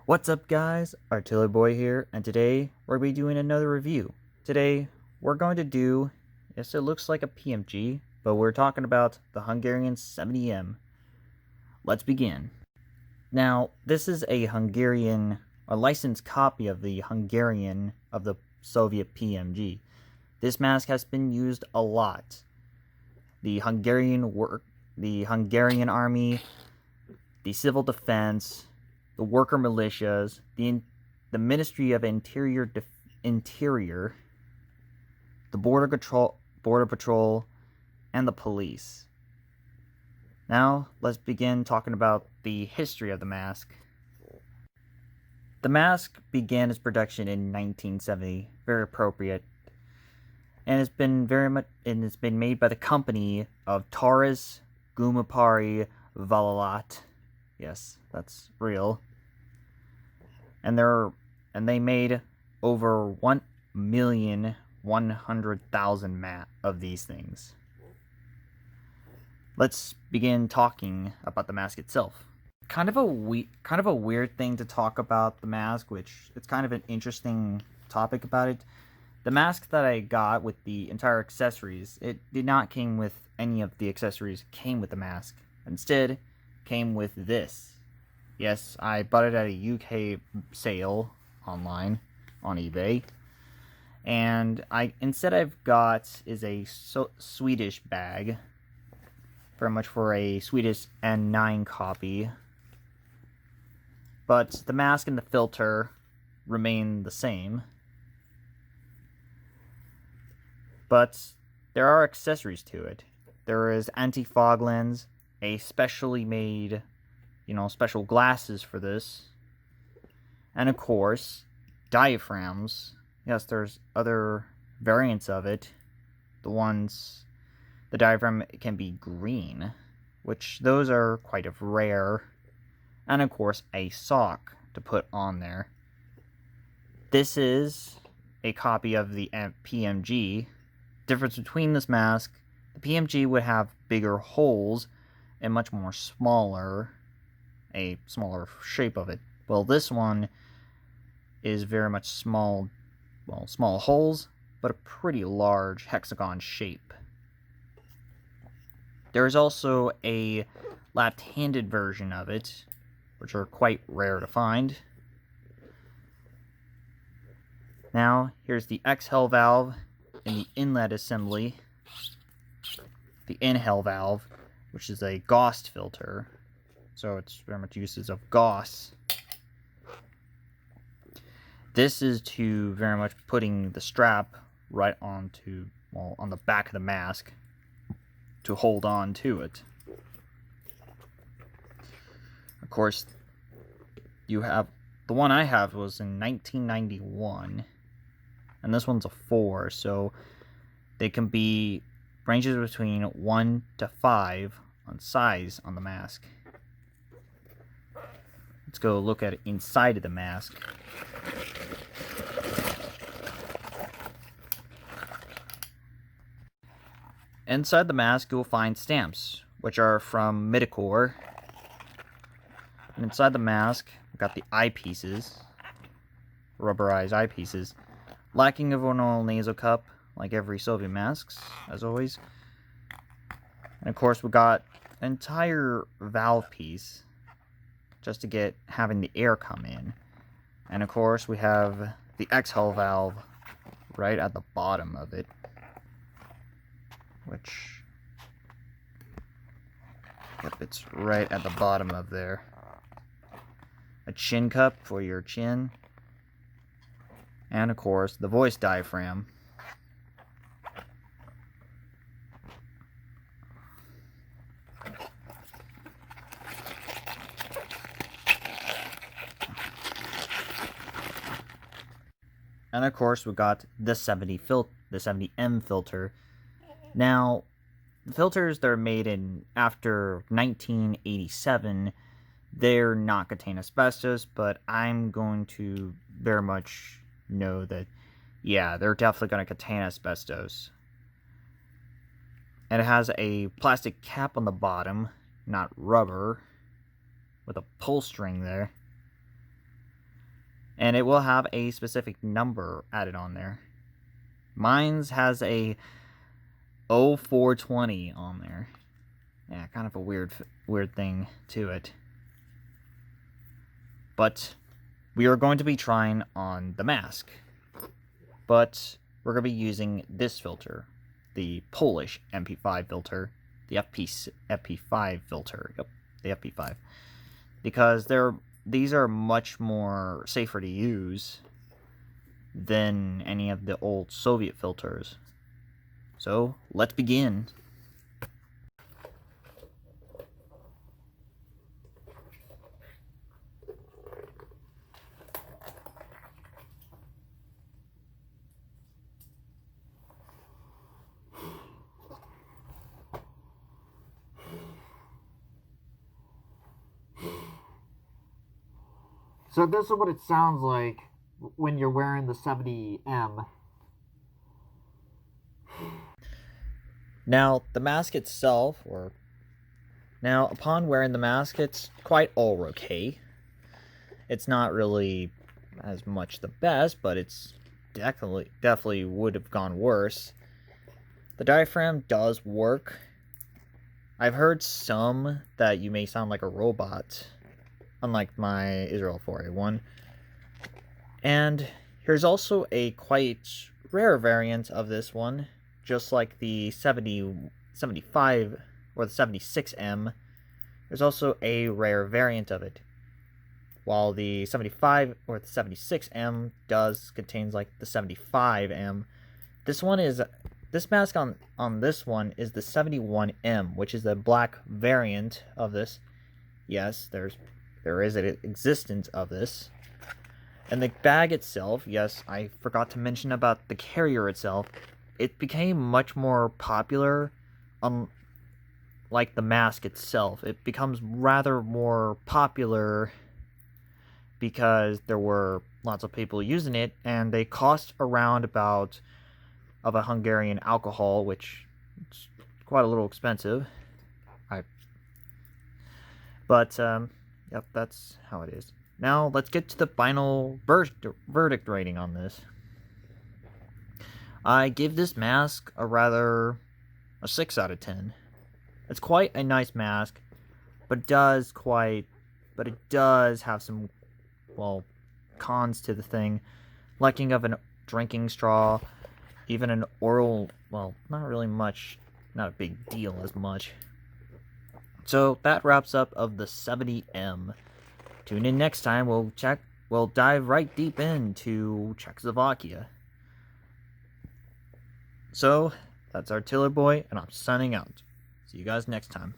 What's up guys, Artillery Boy here, and today we're going to be doing another review. Today we're going to do, yes it looks like a PMG, but we're talking about the Hungarian 70M. Let's begin. Now this is a licensed copy of the Hungarian of the Soviet PMG. This mask has been used a lot. The Hungarian army, the civil defense, the worker militias, the Ministry of Interior, the border patrol, and the police. Now, let's begin talking about the history of the mask. The mask began its production in 1970, very appropriate, and it's been made by the company of Taurus Gumapari Valalat. Yes, that's real. And they made over 1,100,000 of these things. Let's begin talking about the mask itself. Kind of a weird thing to talk about the mask, which it's kind of an interesting topic about it. The mask that I got with the entire accessories, it did not came with any of the accessories came with the mask. Instead, came with this. Yes, I bought it at a UK sale online on eBay, and I've got is a Swedish bag, very much for a Swedish N9 copy, but the mask and the filter remain the same. But there are accessories to it. There is anti-fog lens, a specially made, special glasses for this, and of course, diaphragms. Yes, there's other variants of it. The diaphragm can be green, which those are quite rare, and of course, a sock to put on there. This is a copy of the PMG. Difference between this mask, the PMG would have bigger holes and much more a smaller shape of it. Well, this one is very much small holes, but a pretty large hexagon shape. There is also a left-handed version of it, which are quite rare to find. Now, here's the exhale valve in the inlet assembly, the inhale valve, which is a Gauss filter, so it's very much uses of Gauss. This is to very much putting the strap right on the back of the mask to hold on to it. Of course, you have the one I have was in 1991. And this one's a 4, so they can be ranges between 1 to 5 on size on the mask. Let's go look at it inside of the mask. Inside the mask, you'll find stamps, which are from Midicor. And inside the mask, we've got the eyepieces, rubberized eyepieces. Lacking of an oil nasal cup, like every Soviet masks, as always. And of course, we got an entire valve piece, just to having the air come in. And of course, we have the exhale valve right at the bottom of it, it's right at the bottom of there. A chin cup for your chin. And of course, the voice diaphragm. And of course, we got the 70M filter. Now, the filters that are made after 1987, they're not contain asbestos, but I'm going to very much know that, yeah, they're definitely going to contain asbestos. And it has a plastic cap on the bottom, not rubber, with a pull string there. and it will have a specific number added on there. Mine's has a 0420 on there. Yeah, kind of a weird thing to it. But we are going to be trying on the mask. But we're going to be using this filter, the Polish MP5 filter, the FP5 filter. Yep, the FP5. Because these are much more safer to use than any of the old Soviet filters. So, let's begin. So this is what it sounds like when you're wearing the 70M. Now, the mask itself, now upon wearing the mask, it's quite all okay. It's not really as much the best, but it's definitely would have gone worse. The diaphragm does work. I've heard some that you may sound like a robot, unlike my Israel 4A1. And here's also a quite rare variant of this one, just like the 75 or the 76M. There's also a rare variant of it. While the 75 or the 76M contains like the 75M, this mask on this one is the 71M, which is the black variant of this. Yes, there is an existence of this. And the bag itself, yes, I forgot to mention about the carrier itself. It became much more popular, like the mask itself. It becomes rather more popular because there were lots of people using it, and they cost around about of a Hungarian alcohol, which is quite a little expensive. But yep, that's how it is. Now, let's get to the final verdict rating on this. I give this mask a 6 out of 10. It's quite a nice mask, but it does have some, well, cons to the thing. Lacking of a drinking straw, even an oral, well, not really much, not a big deal as much. So that wraps up of the 70M. Tune in next time. We'll dive right deep into Czechoslovakia. So that's Artiller Boy, and I'm signing out. See you guys next time.